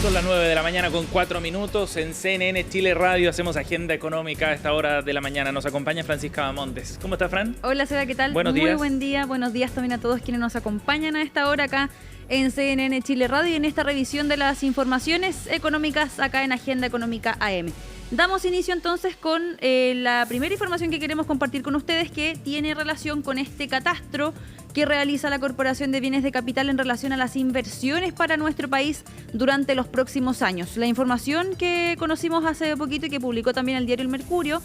Son las 9 de la mañana con 4 minutos. En CNN Chile Radio hacemos agenda económica a esta hora de la mañana. Nos acompaña Francisca Bamontes. ¿Cómo está, Fran? Hola, Seba, ¿qué tal? Buenos días. Muy buen día. Buenos días también a todos quienes nos acompañan a esta hora acá en CNN Chile Radio y en esta revisión de las informaciones económicas acá en Agenda Económica AM. Damos inicio entonces con la primera información que queremos compartir con ustedes, que tiene relación con este catastro que realiza la Corporación de Bienes de Capital en relación a las inversiones para nuestro país durante los próximos años. La información que conocimos hace poquito y que publicó también el diario El Mercurio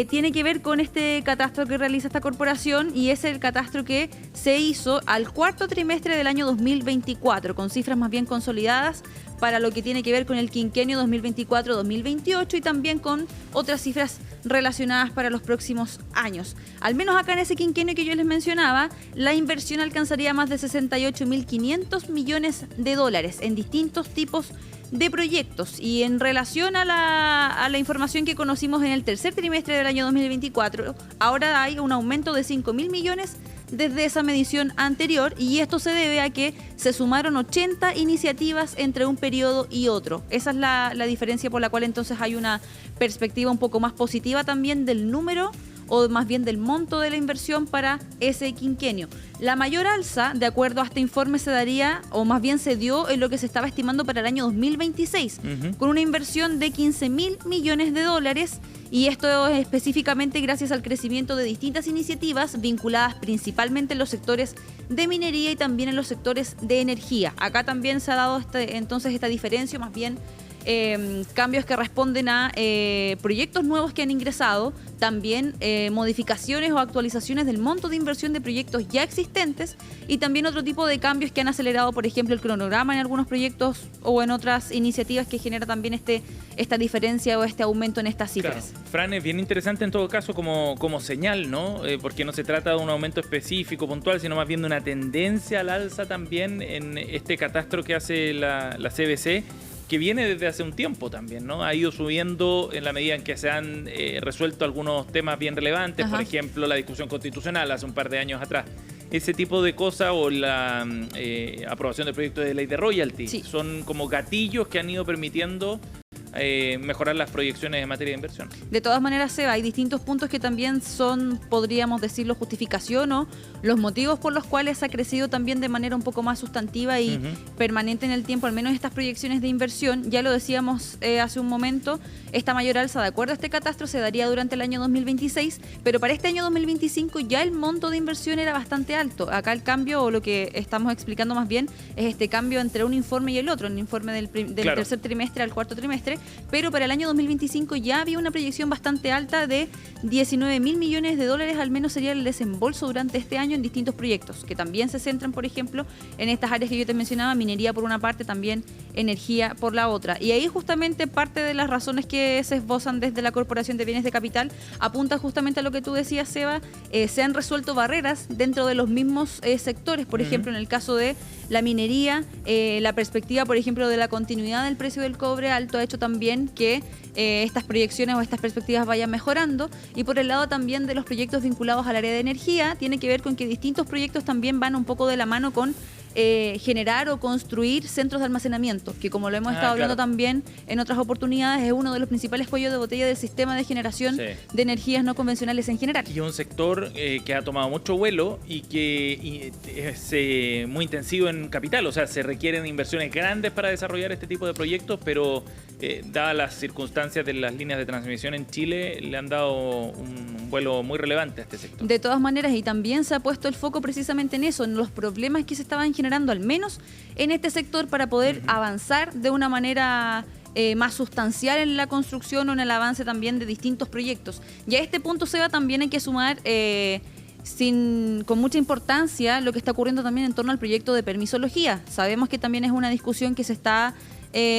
tiene que ver con este catastro que realiza esta corporación, y es el catastro que se hizo al cuarto trimestre del año 2024, con cifras más bien consolidadas para lo que tiene que ver con el quinquenio 2024-2028 y también con otras cifras relacionadas para los próximos años. Al menos acá en ese quinquenio que yo les mencionaba, la inversión alcanzaría más de 68.500 millones de dólares en distintos tipos de proyectos. Y en relación a la información que conocimos en el tercer trimestre del año 2024, ahora hay un aumento de 5.000 millones desde esa medición anterior, y esto se debe a que se sumaron 80 iniciativas entre un periodo y otro. Esa es la diferencia por la cual entonces hay una perspectiva un poco más positiva también del número, o más bien del monto de la inversión para ese quinquenio. La mayor alza, de acuerdo a este informe, se daría, o más bien se dio, en lo que se estaba estimando para el año 2026, con una inversión de 15.000 millones de dólares, y esto es específicamente gracias al crecimiento de distintas iniciativas vinculadas principalmente en los sectores de minería y también en los sectores de energía. Acá también se ha dado entonces esta diferencia, más bien cambios que responden a proyectos nuevos que han ingresado, también modificaciones o actualizaciones del monto de inversión de proyectos ya existentes, y también otro tipo de cambios que han acelerado, por ejemplo, el cronograma en algunos proyectos o en otras iniciativas, que genera también esta diferencia o este aumento en estas cifras. Claro. Fran, es bien interesante en todo caso como señal, ¿no? Porque no se trata de un aumento específico, puntual, sino más bien de una tendencia al alza también en este catastro que hace la CBC, que viene desde hace un tiempo también, ¿no? Ha ido subiendo en la medida en que se han resuelto algunos temas bien relevantes. Ajá. Por ejemplo, la discusión constitucional hace un par de años atrás. Ese tipo de cosas, o la aprobación del proyecto de ley de royalty, sí, son como gatillos que han ido permitiendo mejorar las proyecciones en materia de inversión. De todas maneras, Seba, hay distintos puntos que también son, podríamos decirlo, justificación o los motivos por los cuales ha crecido también de manera un poco más sustantiva y permanente en el tiempo, al menos estas proyecciones de inversión. Ya lo decíamos hace un momento, esta mayor alza, de acuerdo a este catastro, se daría durante el año 2026, pero para este año 2025 ya el monto de inversión era bastante alto. Acá el cambio, o lo que estamos explicando más bien, es este cambio entre un informe y el otro, el informe del claro, tercer trimestre al cuarto trimestre, pero para el año 2025 ya había una proyección bastante alta de 19.000 millones de dólares, al menos sería el desembolso durante este año en distintos proyectos, que también se centran, por ejemplo, en estas áreas que yo te mencionaba, minería por una parte, también energía por la otra. Y ahí justamente parte de las razones que se esbozan desde la Corporación de Bienes de Capital apunta justamente a lo que tú decías, Seba. Se han resuelto barreras dentro de los mismos sectores, por ejemplo, en el caso de la minería, la perspectiva, por ejemplo, de la continuidad del precio del cobre alto ha hecho también que estas proyecciones o estas perspectivas vayan mejorando. Y por el lado también de los proyectos vinculados al área de energía, tiene que ver con que distintos proyectos también van un poco de la mano con generar o construir centros de almacenamiento, que como lo hemos estado hablando también en otras oportunidades, es uno de los principales cuellos de botella del sistema de generación de energías no convencionales en general. Y un sector que ha tomado mucho vuelo y que es muy intensivo en capital, o sea, se requieren inversiones grandes para desarrollar este tipo de proyectos, pero dadas las circunstancias de las líneas de transmisión en Chile, le han dado un vuelo muy relevante a este sector. De todas maneras, y también se ha puesto el foco precisamente en eso, en los problemas que se estaban generando, al menos en este sector, para poder avanzar de una manera más sustancial en la construcción o en el avance también de distintos proyectos. Y a este punto, Seba, también hay que sumar con mucha importancia lo que está ocurriendo también en torno al proyecto de permisología. Sabemos que también es una discusión que se está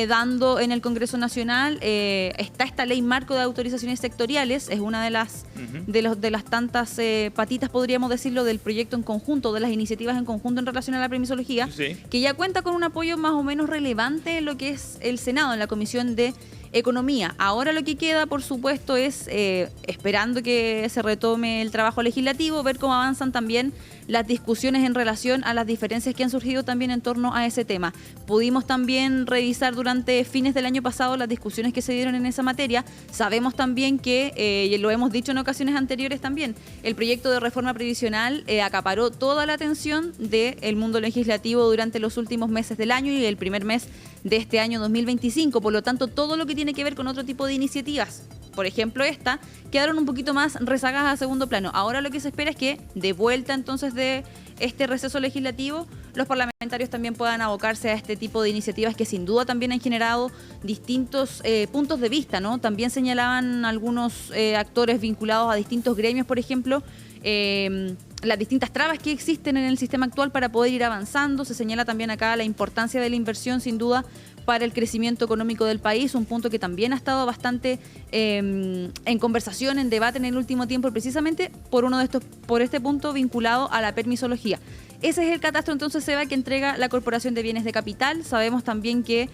dando en el Congreso Nacional. Está esta ley marco de autorizaciones sectoriales, es una de las tantas patitas, podríamos decirlo, del proyecto en conjunto, de las iniciativas en conjunto en relación a la permisología, que ya cuenta con un apoyo más o menos relevante en lo que es el Senado, en la Comisión de Economía. Ahora lo que queda, por supuesto, es esperando que se retome el trabajo legislativo, ver cómo avanzan también las discusiones en relación a las diferencias que han surgido también en torno a ese tema. Pudimos también revisar durante fines del año pasado las discusiones que se dieron en esa materia. Sabemos también que, y lo hemos dicho en ocasiones anteriores también, el proyecto de reforma previsional acaparó toda la atención del mundo legislativo durante los últimos meses del año y el primer mes de este año 2025. Por lo tanto, todo lo que tiene que ver con otro tipo de iniciativas, por ejemplo esta, quedaron un poquito más rezagadas a segundo plano. Ahora lo que se espera es que, de vuelta entonces de este receso legislativo, los parlamentarios también puedan abocarse a este tipo de iniciativas que sin duda también han generado distintos puntos de vista, ¿no? También señalaban algunos actores vinculados a distintos gremios, por ejemplo, las distintas trabas que existen en el sistema actual para poder ir avanzando. Se señala también acá la importancia de la inversión, sin duda, para el crecimiento económico del país, un punto que también ha estado bastante en conversación, en debate en el último tiempo, precisamente por este punto vinculado a la permisología. Ese es el catastro entonces, Seba, que entrega la Corporación de Bienes de Capital. Sabemos también que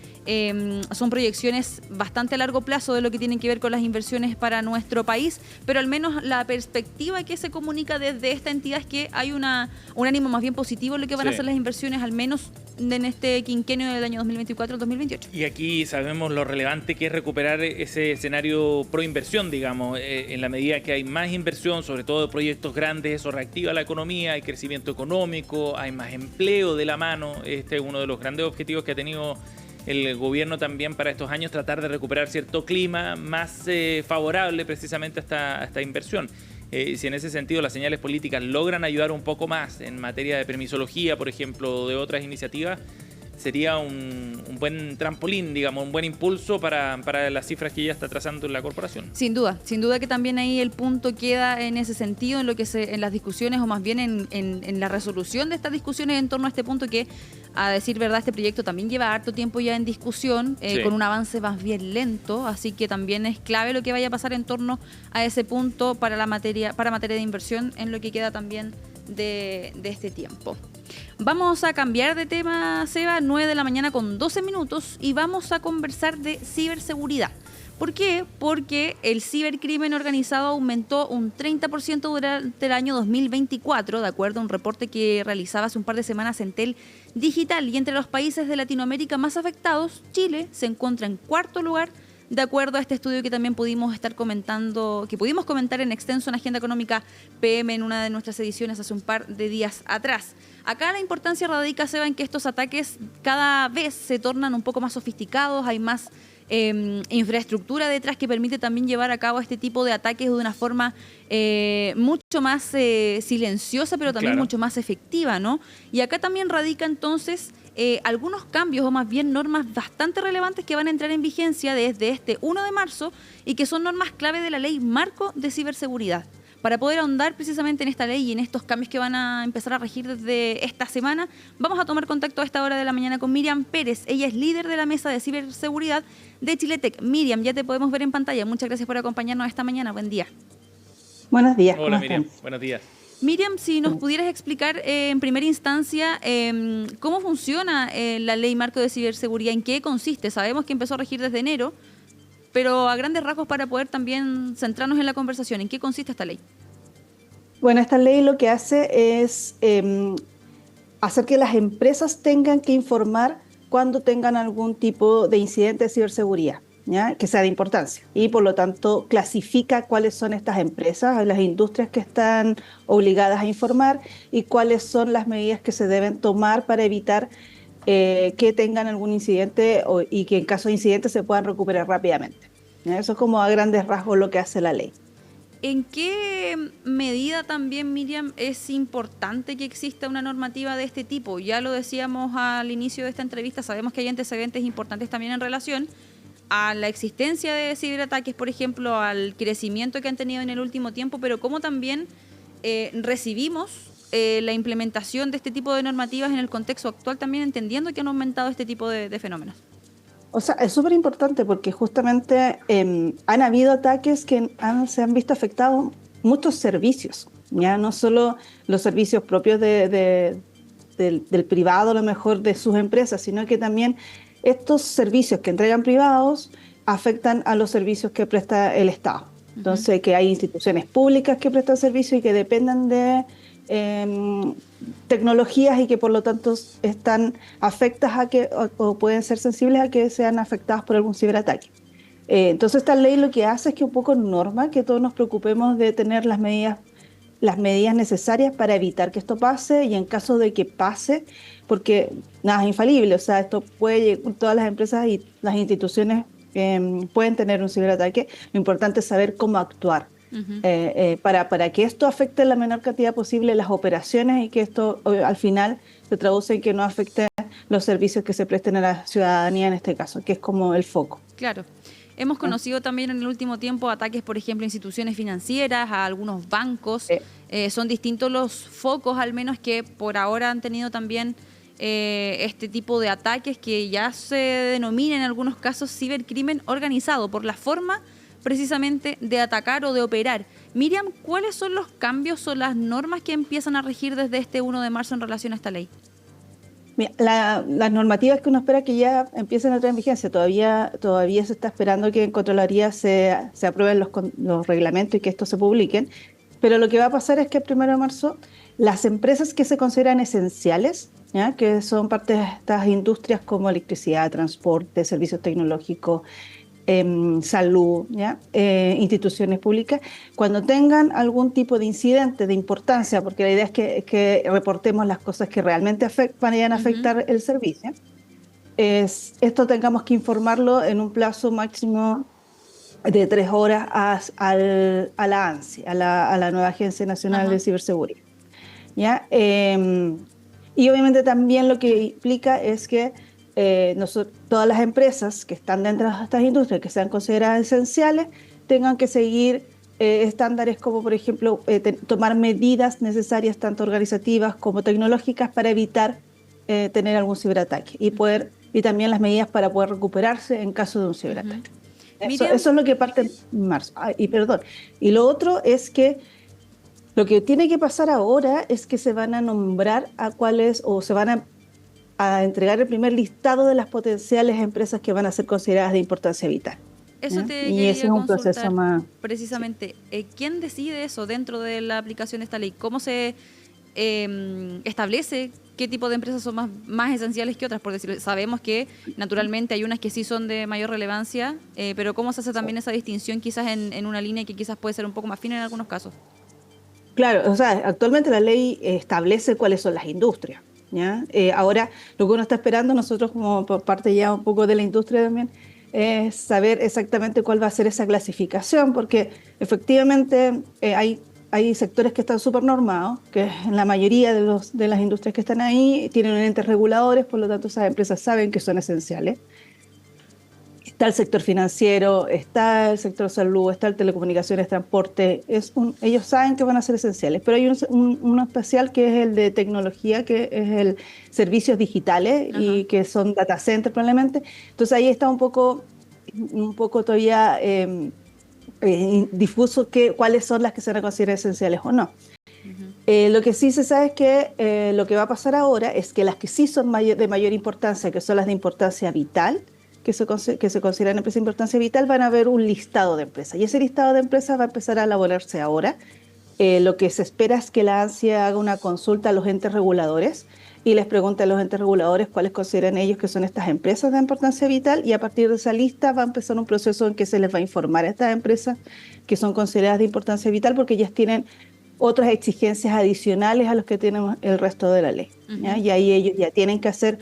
son proyecciones bastante a largo plazo de lo que tienen que ver con las inversiones para nuestro país, pero al menos la perspectiva que se comunica desde esta entidad es que hay un ánimo más bien positivo en lo que van a ser las inversiones, al menos en este quinquenio del año 2024 al 2028. Y aquí sabemos lo relevante que es recuperar ese escenario pro inversión, digamos, en la medida que hay más inversión, sobre todo de proyectos grandes, eso reactiva la economía, hay crecimiento económico, hay más empleo de la mano. Este es uno de los grandes objetivos que ha tenido el gobierno también para estos años, tratar de recuperar cierto clima más favorable precisamente a esta inversión. Si en ese sentido las señales políticas logran ayudar un poco más en materia de permisología, por ejemplo, o de otras iniciativas, sería un buen trampolín, digamos, un buen impulso para las cifras que ya está trazando la corporación. Sin duda que también ahí el punto queda en ese sentido, en lo que en las discusiones, o más bien en la resolución de estas discusiones en torno a este punto que, a decir verdad, este proyecto también lleva harto tiempo ya en discusión, con un avance más bien lento, así que también es clave lo que vaya a pasar en torno a ese punto para materia de inversión en lo que queda también de este tiempo. Vamos a cambiar de tema, Seba, 9 de la mañana con 12 minutos, y vamos a conversar de ciberseguridad. ¿Por qué? Porque el cibercrimen organizado aumentó un 30% durante el año 2024, de acuerdo a un reporte que realizaba hace un par de semanas Entel Digital. Y entre los países de Latinoamérica más afectados, Chile se encuentra en cuarto lugar, de acuerdo a este estudio que también pudimos comentar en extenso en Agenda Económica PM en una de nuestras ediciones hace un par de días atrás. Acá la importancia radica, Seba, en que estos ataques cada vez se tornan un poco más sofisticados, hay más infraestructura detrás que permite también llevar a cabo este tipo de ataques de una forma mucho más silenciosa, pero también mucho más efectiva, ¿no? Y acá también radica entonces algunos cambios, o más bien normas bastante relevantes que van a entrar en vigencia desde este 1 de marzo y que son normas clave de la Ley Marco de Ciberseguridad. Para poder ahondar precisamente en esta ley y en estos cambios que van a empezar a regir desde esta semana, vamos a tomar contacto a esta hora de la mañana con Miriam Pérez. Ella es líder de la Mesa de Ciberseguridad de Chiletec. Miriam, ya te podemos ver en pantalla. Muchas gracias por acompañarnos esta mañana. Buen día. Buenos días. Hola, Miriam. Buenos días. Miriam, si nos pudieras explicar en primera instancia cómo funciona la Ley Marco de Ciberseguridad, en qué consiste. Sabemos que empezó a regir desde enero, pero a grandes rasgos para poder también centrarnos en la conversación, ¿en qué consiste esta ley? Bueno, esta ley lo que hace es hacer que las empresas tengan que informar cuando tengan algún tipo de incidente de ciberseguridad, ¿ya? Que sea de importancia. Y por lo tanto clasifica cuáles son estas empresas, las industrias que están obligadas a informar y cuáles son las medidas que se deben tomar para evitar que tengan algún incidente y que en caso de incidente se puedan recuperar rápidamente. Eso es como a grandes rasgos lo que hace la ley. ¿En qué medida también, Miriam, es importante que exista una normativa de este tipo? Ya lo decíamos al inicio de esta entrevista, sabemos que hay antecedentes importantes también en relación a la existencia de ciberataques, por ejemplo, al crecimiento que han tenido en el último tiempo, pero cómo también recibimos la implementación de este tipo de normativas en el contexto actual, también entendiendo que han aumentado este tipo de fenómenos. O sea, es súper importante porque justamente han habido ataques que se han visto afectados muchos servicios, ya no solo los servicios propios del privado, a lo mejor de sus empresas, sino que también estos servicios que entregan privados afectan a los servicios que presta el Estado. Entonces, que hay instituciones públicas que prestan servicio y que dependen de tecnologías y que por lo tanto están afectas a que, o pueden ser sensibles a que sean afectadas por algún ciberataque. Entonces esta ley lo que hace es que un poco norma que todos nos preocupemos de tener las medidas necesarias para evitar que esto pase, y en caso de que pase, porque nada es infalible, o sea, esto puede, todas las empresas y las instituciones pueden tener un ciberataque, lo importante es saber cómo actuar. Para que esto afecte en la menor cantidad posible las operaciones y que esto al final se traduce en que no afecte los servicios que se presten a la ciudadanía en este caso, que es como el foco. Claro. Hemos conocido también en el último tiempo ataques, por ejemplo, a instituciones financieras, a algunos bancos. Son distintos los focos, al menos, que por ahora han tenido también este tipo de ataques que ya se denomina en algunos casos cibercrimen organizado por la forma precisamente de atacar o de operar. Miriam, ¿cuáles son los cambios o las normas que empiezan a regir desde este 1 de marzo en relación a esta ley? Mira, las normativas que uno espera que ya empiecen a entrar en vigencia, todavía se está esperando que en Contraloría se aprueben los reglamentos y que estos se publiquen, pero lo que va a pasar es que el 1 de marzo las empresas que se consideran esenciales, ¿ya?, que son parte de estas industrias como electricidad, transporte, servicios tecnológicos, salud, ¿ya?, instituciones públicas, cuando tengan algún tipo de incidente de importancia, porque la idea es que reportemos las cosas que realmente vayan a afectar el servicio, esto tengamos que informarlo en un plazo máximo de 3 horas a la ANSI, a la nueva Agencia Nacional de Ciberseguridad, ¿ya? Y obviamente también lo que implica es que todas las empresas que están dentro de estas industrias que sean consideradas esenciales tengan que seguir estándares como, por ejemplo, tomar medidas necesarias tanto organizativas como tecnológicas para evitar tener algún ciberataque y también las medidas para poder recuperarse en caso de un ciberataque. Eso es lo que parte en marzo. Y lo otro es que lo que tiene que pasar ahora es que se van a nombrar a cuáles, o se van a entregar el primer listado de las potenciales empresas que van a ser consideradas de importancia vital. Eso te y ese es un proceso más... Precisamente, ¿quién decide eso dentro de la aplicación de esta ley? ¿Cómo se establece qué tipo de empresas son más esenciales que otras? Por decirlo, sabemos que naturalmente hay unas que sí son de mayor relevancia, pero ¿cómo se hace también esa distinción quizás en una línea que quizás puede ser un poco más fina en algunos casos? Claro, o sea, actualmente la ley establece cuáles son las industrias, ¿ya? Ahora, lo que uno está esperando, nosotros como por parte ya un poco de la industria también, es saber exactamente cuál va a ser esa clasificación, porque efectivamente hay sectores que están súper normados, que en la mayoría de las industrias que están ahí tienen entes reguladores, por lo tanto esas empresas saben que son esenciales. Está el sector financiero, está el sector salud, está el telecomunicaciones, transporte. Ellos saben que van a ser esenciales, pero hay uno especial que es el de tecnología, que es el servicios digitales y que son data center probablemente. Entonces ahí está un poco todavía difuso cuáles son las que se van a considerar esenciales o no. Lo que sí se sabe es que lo que va a pasar ahora es que las que sí son de mayor importancia, que son las de importancia vital, que se consideran empresas de importancia vital, van a haber un listado de empresas. Y ese listado de empresas va a empezar a elaborarse ahora. Lo que se espera es que la ANSIA haga una consulta a los entes reguladores y les pregunte a los entes reguladores cuáles consideran ellos que son estas empresas de importancia vital, y a partir de esa lista va a empezar un proceso en que se les va a informar a estas empresas que son consideradas de importancia vital, porque ellas tienen otras exigencias adicionales a los que tienen el resto de la ley, ¿ya? Y ahí ellos ya tienen que hacer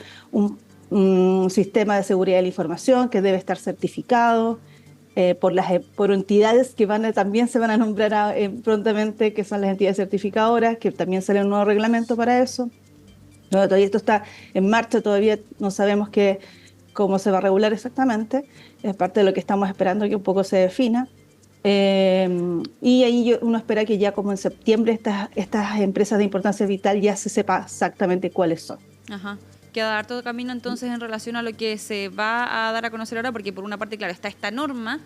un sistema de seguridad de la información que debe estar certificado por entidades que también se van a nombrar prontamente, que son las entidades certificadoras, que también sale un nuevo reglamento para eso. No, todavía esto está en marcha, todavía no sabemos cómo se va a regular exactamente, es parte de lo que estamos esperando que un poco se defina. Y ahí uno espera que ya como en septiembre estas empresas de importancia vital ya se sepa exactamente cuáles son. Ajá. Queda harto camino entonces en relación a lo que se va a dar a conocer ahora, porque por una parte, claro, está esta norma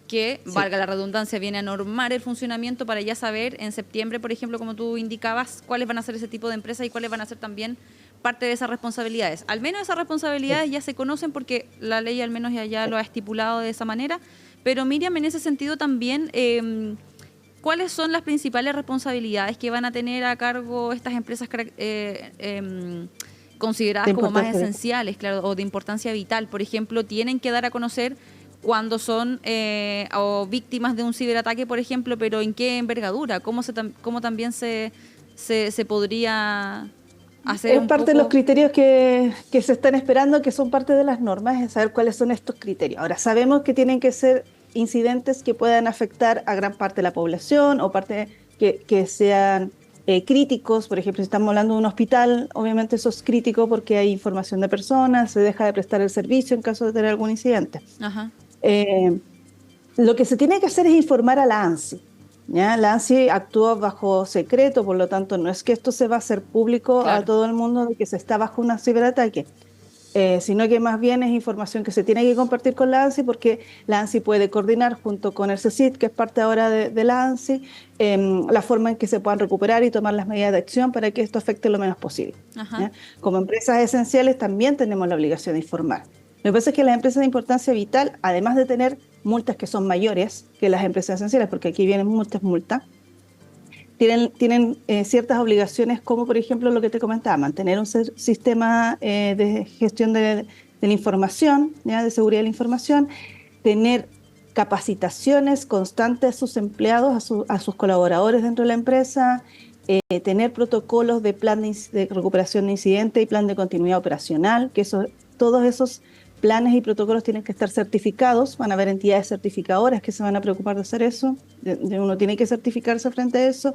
que, valga la redundancia, viene a normar el funcionamiento para ya saber en septiembre, por ejemplo, como tú indicabas, cuáles van a ser ese tipo de empresas y cuáles van a ser también parte de esas responsabilidades. Al menos esas responsabilidades ya se conocen porque la ley al menos ya lo ha estipulado de esa manera. Pero Miriam, en ese sentido también, ¿cuáles son las principales responsabilidades que van a tener a cargo estas empresas consideradas como más esenciales, claro, o de importancia vital? Por ejemplo, tienen que dar a conocer cuando son o víctimas de un ciberataque, por ejemplo, pero ¿en qué envergadura? ¿Cómo también se podría hacer? Es parte de los criterios que se están esperando, que son parte de las normas, es saber cuáles son estos criterios. Ahora, sabemos que tienen que ser incidentes que puedan afectar a gran parte de la población o parte que sean críticos. Por ejemplo, si estamos hablando de un hospital, obviamente eso es crítico porque hay información de personas, se deja de prestar el servicio en caso de tener algún incidente. Ajá. Lo que se tiene que hacer es informar a la ANSI, ¿ya? La ANSI actúa bajo secreto, por lo tanto no es que esto se va a hacer público a todo el mundo de que se está bajo un ciberataque, sino que más bien es información que se tiene que compartir con la ANSI, porque la ANSI puede coordinar junto con el CECIT, que es parte ahora de la ANSI, la forma en que se puedan recuperar y tomar las medidas de acción para que esto afecte lo menos posible. ¿Ya? Como empresas esenciales también tenemos la obligación de informar. Lo que pasa es que las empresas de importancia vital, además de tener multas que son mayores que las empresas esenciales, porque aquí vienen multas, tienen ciertas obligaciones, como por ejemplo lo que te comentaba, mantener un sistema de gestión de la información, ¿ya? De seguridad de la información, tener capacitaciones constantes a sus empleados, a sus colaboradores dentro de la empresa, tener protocolos de plan de recuperación de incidente y plan de continuidad operacional, que todos esos planes y protocolos tienen que estar certificados. Van a haber entidades certificadoras que se van a preocupar de hacer eso. Uno tiene que certificarse frente a eso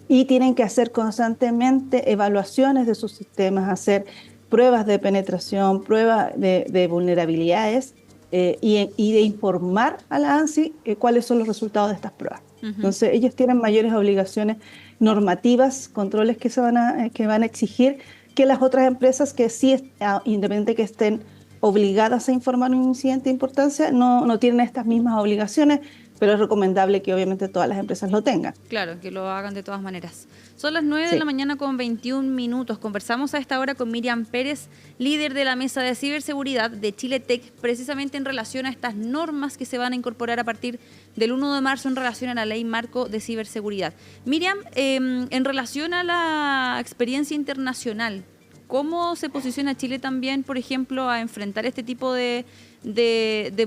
y tienen que hacer constantemente evaluaciones de sus sistemas, hacer pruebas de penetración, pruebas de vulnerabilidades y de informar a la ANSI cuáles son los resultados de estas pruebas. Entonces ellos tienen mayores obligaciones normativas, controles que van a exigir que las otras empresas que sí, independiente que estén obligadas a informar un incidente de importancia, no tienen estas mismas obligaciones, pero es recomendable que obviamente todas las empresas lo tengan. Claro, que lo hagan de todas maneras. Son las 9 de la mañana con 21 minutos. Conversamos a esta hora con Miriam Pérez, líder de la Mesa de Ciberseguridad de Chile Tech, precisamente en relación a estas normas que se van a incorporar a partir del 1 de marzo en relación a la Ley Marco de Ciberseguridad. Miriam, en relación a la experiencia internacional, ¿cómo se posiciona Chile también, por ejemplo, a enfrentar este tipo de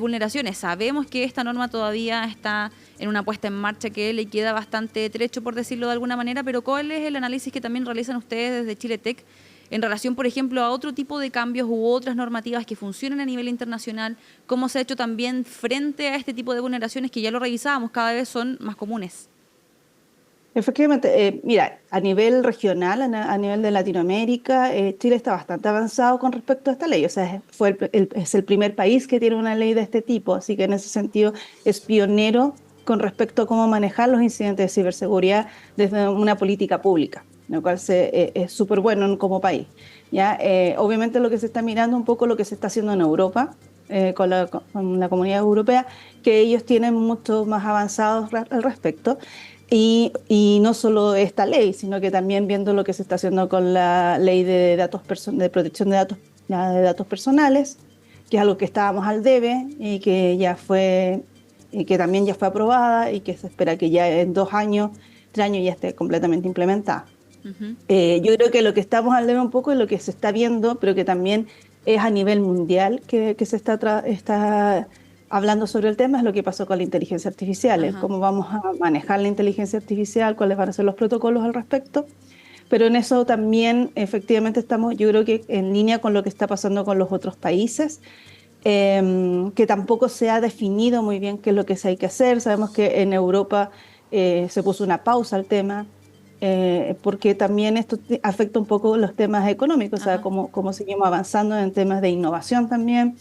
vulneraciones? Sabemos que esta norma todavía está en una puesta en marcha que le queda bastante trecho, por decirlo de alguna manera, pero ¿cuál es el análisis que también realizan ustedes desde Chile Tech en relación, por ejemplo, a otro tipo de cambios u otras normativas que funcionan a nivel internacional? ¿Cómo se ha hecho también frente a este tipo de vulneraciones que ya lo revisábamos, cada vez son más comunes? Efectivamente, mira, a nivel regional, a nivel de Latinoamérica, Chile está bastante avanzado con respecto a esta ley. O sea, es el primer país que tiene una ley de este tipo, así que en ese sentido es pionero con respecto a cómo manejar los incidentes de ciberseguridad desde una política pública, lo cual es súper bueno como país. ¿Ya? Obviamente lo que se está mirando un poco lo que se está haciendo en Europa, con la Comunidad Europea, que ellos tienen mucho más avanzados al respecto. Y no solo esta ley, sino que también viendo lo que se está haciendo con la ley de protección de datos personales, que es algo que estábamos al debe y que también ya fue aprobada y que se espera que ya en 2 años, 3 años ya esté completamente implementada. Yo creo que lo que estamos al debe un poco es lo que se está viendo, pero que también es a nivel mundial que se está hablando sobre el tema, es lo que pasó con la inteligencia artificial, cómo vamos a manejar la inteligencia artificial, cuáles van a ser los protocolos al respecto. Pero en eso también efectivamente estamos, yo creo que en línea con lo que está pasando con los otros países, que tampoco se ha definido muy bien qué es lo que se hay que hacer. Sabemos que en Europa se puso una pausa al tema, porque también esto afecta un poco los temas económicos, o sea, cómo seguimos avanzando en temas de innovación también.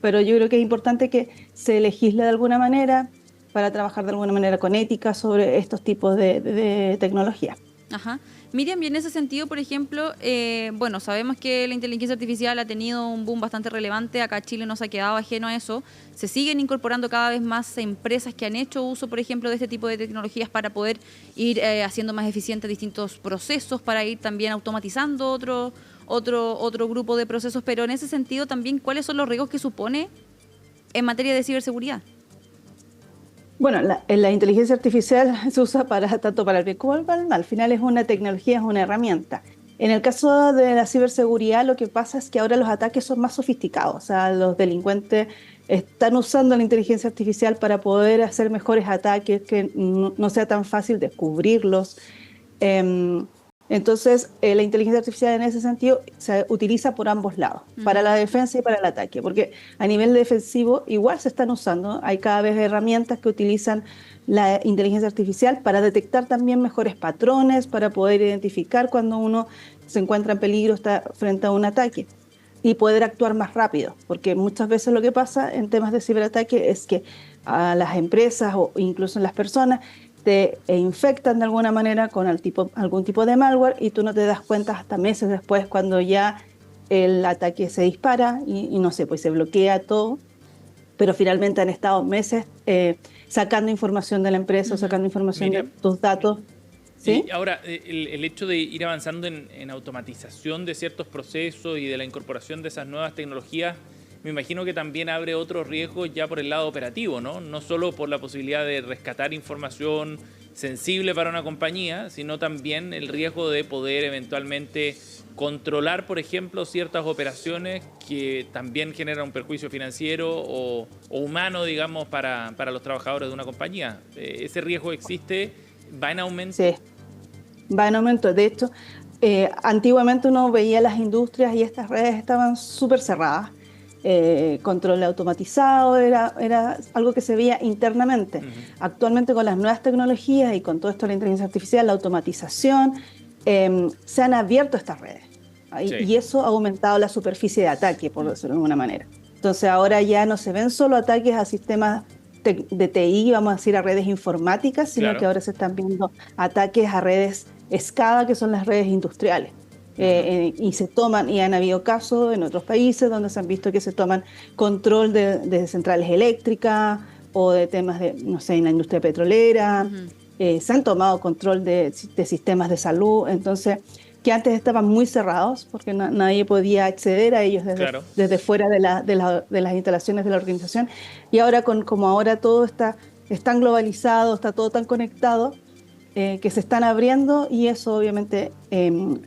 Pero yo creo que es importante que se legisle de alguna manera para trabajar de alguna manera con ética sobre estos tipos de tecnología. Miriam, y en ese sentido, por ejemplo, bueno, sabemos que la inteligencia artificial ha tenido un boom bastante relevante. Acá Chile no se ha quedado ajeno a eso. Se siguen incorporando cada vez más empresas que han hecho uso, por ejemplo, de este tipo de tecnologías para poder ir haciendo más eficientes distintos procesos, para ir también automatizando otro grupo de procesos. Pero en ese sentido también, ¿cuáles son los riesgos que supone en materia de ciberseguridad? Bueno, la inteligencia artificial se usa tanto para el bien como para el mal. Al final es una tecnología, es una herramienta. En el caso de la ciberseguridad, lo que pasa es que ahora los ataques son más sofisticados. O sea, los delincuentes están usando la inteligencia artificial para poder hacer mejores ataques, que no sea tan fácil descubrirlos. Entonces, la inteligencia artificial en ese sentido se utiliza por ambos lados, para la defensa y para el ataque, porque a nivel defensivo igual se están usando, hay cada vez herramientas que utilizan la inteligencia artificial para detectar también mejores patrones, para poder identificar cuando uno se encuentra en peligro, está frente a un ataque y poder actuar más rápido, porque muchas veces lo que pasa en temas de ciberataque es que a las empresas o incluso las personas te infectan de alguna manera con algún tipo de malware y tú no te das cuenta hasta meses después cuando ya el ataque se dispara y no sé, pues se bloquea todo, pero finalmente han estado meses sacando información de la empresa, sacando información de tus datos. ¿Sí? Ahora, el hecho de ir avanzando en automatización de ciertos procesos y de la incorporación de esas nuevas tecnologías, me imagino que también abre otros riesgos ya por el lado operativo, ¿no? No solo por la posibilidad de rescatar información sensible para una compañía, sino también el riesgo de poder eventualmente controlar, por ejemplo, ciertas operaciones que también generan un perjuicio financiero o humano, digamos, para los trabajadores de una compañía. ¿Ese riesgo existe? ¿Va en aumento? Sí, va en aumento. De hecho, antiguamente uno veía las industrias y estas redes estaban súper cerradas. Control automatizado era algo que se veía internamente. Actualmente con las nuevas tecnologías y con todo esto de la inteligencia artificial, la automatización, se han abierto estas redes. Sí. Y eso ha aumentado la superficie de ataque, por decirlo de alguna manera. Entonces ahora ya no se ven solo ataques a sistemas de TI, vamos a decir a redes informáticas, sino que ahora se están viendo ataques a redes SCADA, que son las redes industriales. Y se toman, y han habido casos en otros países donde se han visto que se toman control de centrales eléctricas o de temas de, no sé, en la industria petrolera. Se han tomado control de sistemas de salud, entonces, que antes estaban muy cerrados porque nadie podía acceder a ellos desde fuera de las instalaciones de la organización. Y ahora, como ahora todo está tan globalizado, está todo tan conectado, que se están abriendo y eso obviamente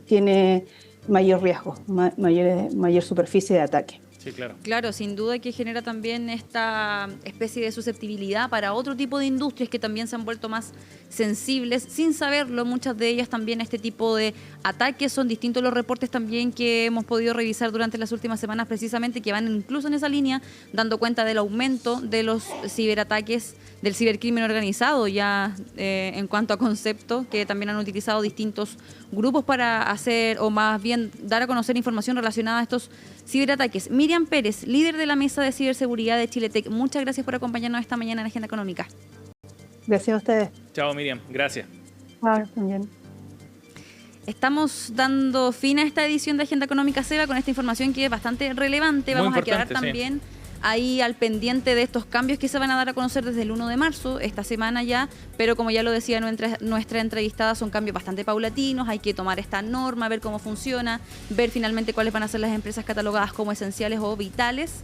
tiene mayor riesgo, mayor superficie de ataque. Sí, claro. Claro, sin duda que genera también esta especie de susceptibilidad para otro tipo de industrias que también se han vuelto más sensibles, sin saberlo, muchas de ellas también este tipo de ataques. Son distintos los reportes también que hemos podido revisar durante las últimas semanas precisamente, que van incluso en esa línea, dando cuenta del aumento de los ciberataques, del cibercrimen organizado ya en cuanto a concepto, que también han utilizado distintos grupos para hacer, o más bien dar a conocer información relacionada a estos ciberataques. Miriam Pérez, líder de la Mesa de Ciberseguridad de Chiletec, muchas gracias por acompañarnos esta mañana en Agenda Económica. Gracias a ustedes. Chao, Miriam. Gracias. También. Estamos dando fin a esta edición de Agenda Económica, Seba, con esta información que es bastante relevante. Vamos a quedar también ahí al pendiente de estos cambios que se van a dar a conocer desde el 1 de marzo, esta semana ya, pero como ya lo decía nuestra entrevistada, son cambios bastante paulatinos, hay que tomar esta norma, ver cómo funciona, ver finalmente cuáles van a ser las empresas catalogadas como esenciales o vitales.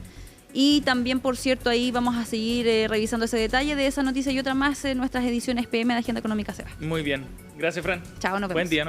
Y también, por cierto, ahí vamos a seguir revisando ese detalle de esa noticia y otra más en nuestras ediciones PM de Agenda Económica, Seba. Muy bien. Gracias, Fran. Chao, nos vemos. Buen día.